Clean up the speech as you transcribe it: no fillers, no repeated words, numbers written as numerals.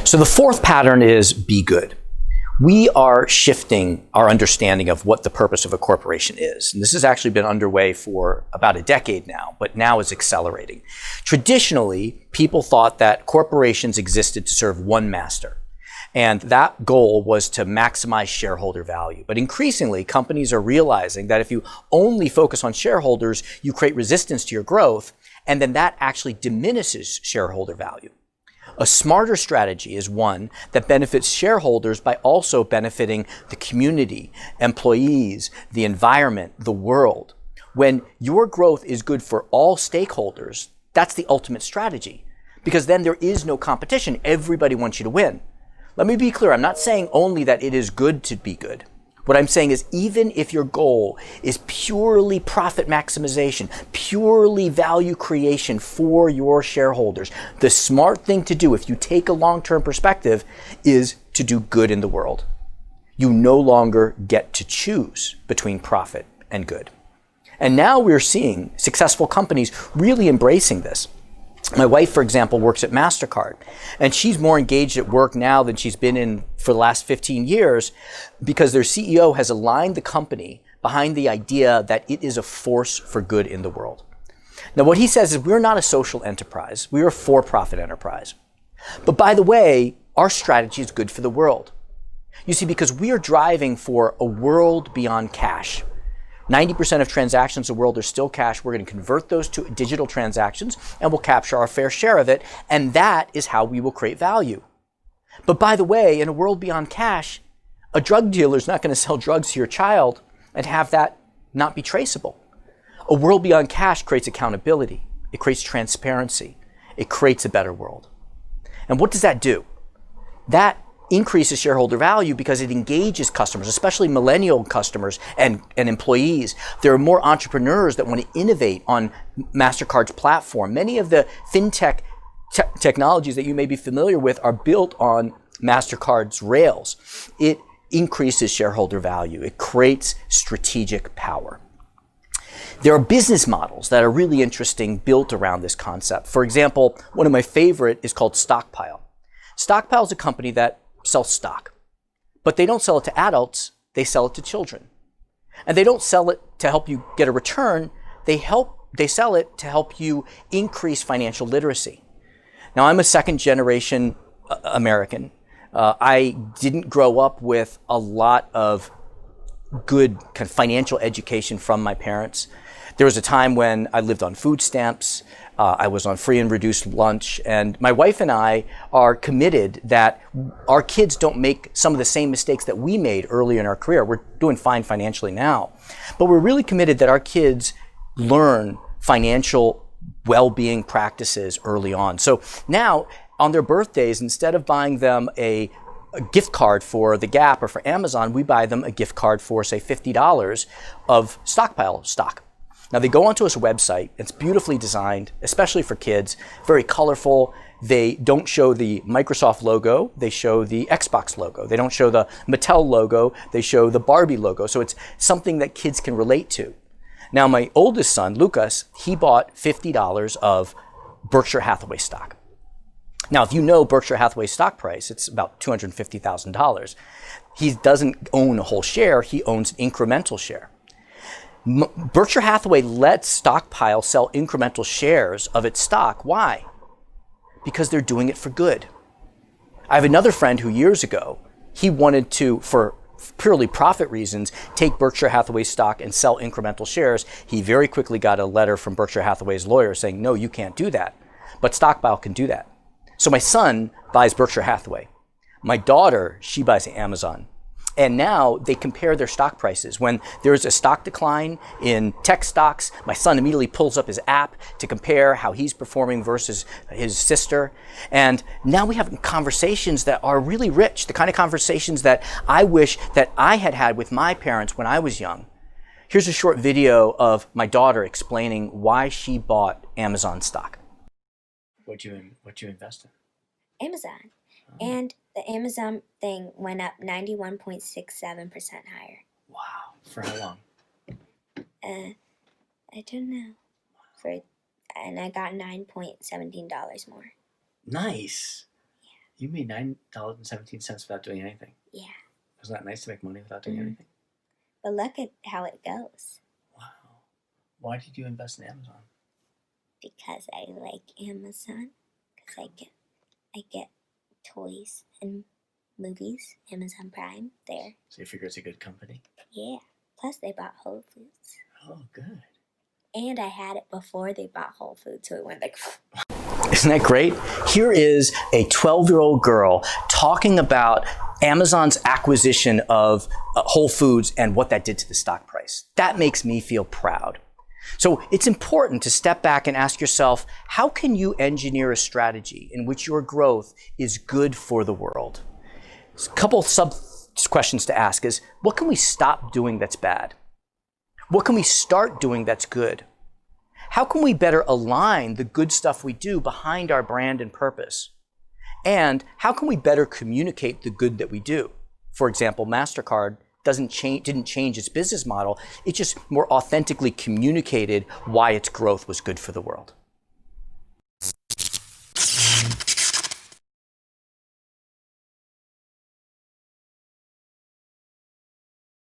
So the fourth pattern is be good. We are shifting our understanding of what the purpose of a corporation is. And this has actually been underway for about a decade now, but now is accelerating. Traditionally, people thought that corporations existed to serve one master. And that goal was to maximize shareholder value. But increasingly, companies are realizing that if you only focus on shareholders, you create resistance to your growth, and then that actually diminishes shareholder value. A smarter strategy is one that benefits shareholders by also benefiting the community, employees, the environment, the world. When your growth is good for all stakeholders, that's the ultimate strategy, because then there is no competition. Everybody wants you to win. Let me be clear, I'm not saying only that it is good to be good. What I'm saying is even if your goal is purely profit maximization, purely value creation for your shareholders, the smart thing to do if you take a long-term perspective is to do good in the world. You no longer get to choose between profit and good. And now we're seeing successful companies really embracing this. My wife, for example, works at MasterCard, and she's more engaged at work now than she's been in for the last 15 years because their CEO has aligned the company behind the idea that it is a force for good in the world. Now, what he says is we're not a social enterprise. We're a for-profit enterprise. But by the way, our strategy is good for the world. You see, because we are driving for a world beyond cash. 90% of transactions in the world are still cash. We're going to convert those to digital transactions and we'll capture our fair share of it. And that is how we will create value. But by the way, in a world beyond cash, a drug dealer is not going to sell drugs to your child and have that not be traceable. A world beyond cash creates accountability. It creates transparency. It creates a better world. And what does that do? That increases shareholder value because it engages customers, especially millennial customers and employees. There are more entrepreneurs that want to innovate on MasterCard's platform. Many of the fintech technologies that you may be familiar with are built on MasterCard's rails. It increases shareholder value. It creates strategic power. There are business models that are really interesting built around this concept. For example, one of my favorite is called Stockpile. Stockpile is a company that sells stock, but they don't sell it to adults, they sell it to children. And they don't sell it to help you get a return, they sell it to help you increase financial literacy. Now, I'm a second generation American. I didn't grow up with a lot of good kind of financial education from my parents. There was a time when I lived on food stamps. I was on free and reduced lunch. And my wife and I are committed that our kids don't make some of the same mistakes that we made early in our career. We're doing fine financially now. But we're really committed that our kids learn financial well-being practices early on. So now, on their birthdays, instead of buying them a gift card for the Gap or for Amazon, we buy them a gift card for, say, $50 of Stockpile stock. Now, they go onto a website. It's beautifully designed, especially for kids, very colorful. They don't show the Microsoft logo. They show the Xbox logo. They don't show the Mattel logo. They show the Barbie logo. So it's something that kids can relate to. Now, my oldest son, Lucas, he bought $50 of Berkshire Hathaway stock. Now, if you know Berkshire Hathaway's stock price, it's about $250,000. He doesn't own a whole share. He owns an incremental share. Berkshire Hathaway lets Stockpile sell incremental shares of its stock. Why? Because they're doing it for good. I have another friend who years ago, he wanted to, for purely profit reasons, take Berkshire Hathaway stock and sell incremental shares. He very quickly got a letter from Berkshire Hathaway's lawyer saying, no, you can't do that. But Stockpile can do that. So my son buys Berkshire Hathaway. My daughter, she buys Amazon. And now they compare their stock prices. When there's a stock decline in tech stocks, my son immediately pulls up his app to compare how he's performing versus his sister. And now we have conversations that are really rich, the kind of conversations that I wish that I had had with my parents when I was young. Here's a short video of my daughter explaining why she bought Amazon stock. What'd you invest in? Amazon. And the Amazon thing went up 91.67% higher. Wow. For how long? I don't know. And I got $9.17 more. Nice. You made $9.17 without doing anything. Yeah. Wasn't that nice to make money without doing anything? But look at how it goes. Wow. Why did you invest in Amazon? Because I like Amazon. Because I get toys and movies. Amazon Prime there. So you figure it's a good company? Yeah. Plus they bought Whole Foods. Oh, good. And I had it before they bought Whole Foods, so it went like... Isn't that great? Here is a 12-year-old girl talking about Amazon's acquisition of Whole Foods and what that did to the stock price. That makes me feel proud. So it's important to step back and ask yourself, how can you engineer a strategy in which your growth is good for the world? A couple sub-questions to ask is, what can we stop doing that's bad? What can we start doing that's good? How can we better align the good stuff we do behind our brand and purpose? And how can we better communicate the good that we do? For example, MasterCard didn't change its business model. It just more authentically communicated why its growth was good for the world.